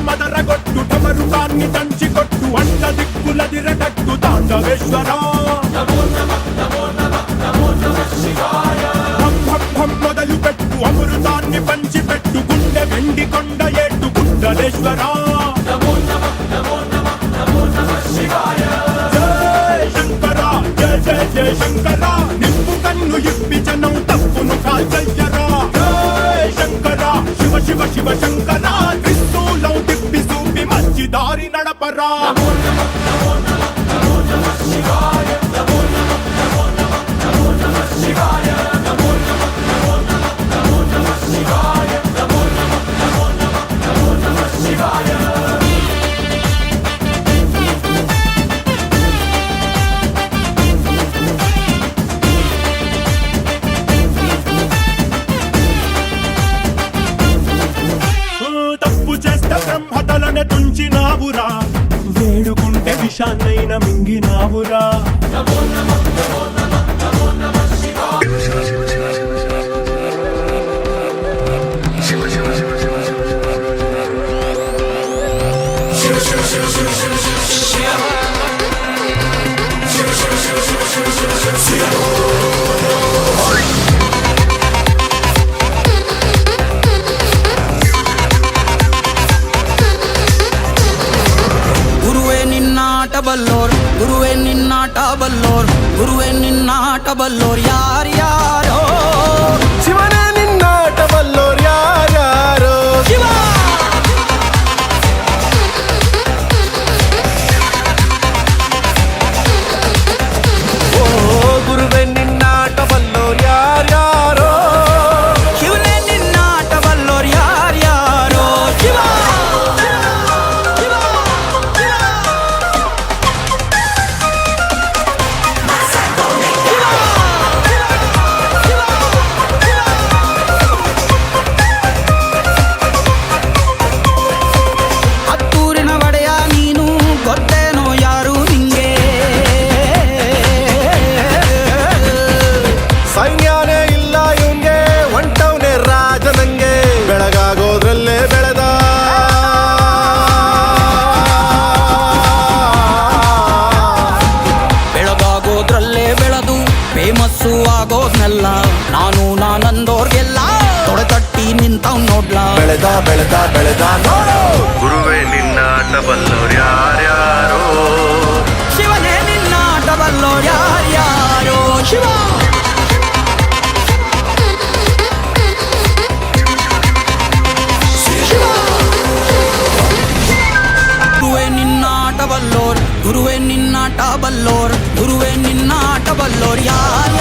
మదరగొట్టు ఠమరుకాన్ని దంచికొట్టు అంట దిక్కులదిరగట్టు తాండవేశ్వర మొదలు పెట్టు అమృతాన్ని పంచిపెట్టు గుండె వెండి కొండ ఏట్టు గుండలేశ్వర జయ శంకర జయ జయ జయ శంకర నిప్పు కన్ను ఇప్పి జనం తప్పును కాల్చయ్యరా జయ శంకర శివ శివ శివ శంకర దారి నడపరా తప్పు చేస్తే బ్రహ్మతలనే తుంచినావురా వేడుకుంటే విషాన్నైన మింగినావురా ಬಲ್ಲೋರ್ ಗುರುವೇ ನಿನ್ನಾಟ ಬಲ್ಲೋರ್ ಗುರುವೇ ನಿನ್ನಾಟ ಬಲ್ಲೋರ್ ಯಾರ್ಯಾರೋ ಶಿವನೇ ನಿನ್ನಾಟ ಬಲ್ಲೋರ್ ಯಾರ್ಯಾರೋ ಶಿವ ಓ ಗುರುವೇ ನಿನ್ನಾಟ ಬಲ್ಲೋರ್ ಯಾರ್ಯಾರೋ ಶಿವನೇ ನಿನ್ನಾಟ ಬಲ್ಲೋರ್ ಯಾರ್ಯಾರೋ ಶಿವ ಸೈನ್ಯನೇ ಇಲ್ಲ ಇವಂಗೆ ಒಂಟವನೇ ರಾಜನಂಗೆ ಬೆಳಗಾಗೋದ್ರಲ್ಲೇ ಬೆಳೆದ ಬೆಳಗಾಗೋದ್ರಲ್ಲೇ ಬೆಳೆದು ಫೇಮಸ್ಸು ಆಗೋದ್ನೆಲ್ಲ ನಾನಂದೋರ್ಗೆಲ್ಲ ತೊಡೆ ತಟ್ಟಿ ನಿಂತವ್ ನೋಡ್ಲಾ ಬೆಳೆದ ಬೆಳೆದ ಬೆಳೆದ ನೋಡು ಗುರುವೇ ನಿನ್ನಾಟ ಬಲ್ಲೋರ್ ಯಾರ್ಯಾರೋ ಶಿವನೇ ನಿನ್ನಾಟ ಬಲ್ಲೋರ್ ಯಾರ್ಯಾರೋ ಶಿವ ಗುರುವೇ ನಿನ್ನಾಟ ಬಲ್ಲೋರ್ ಗುರುವೇ ನಿನ್ನಾಟ ಬಲ್ಲೋರ್ ಯಾರ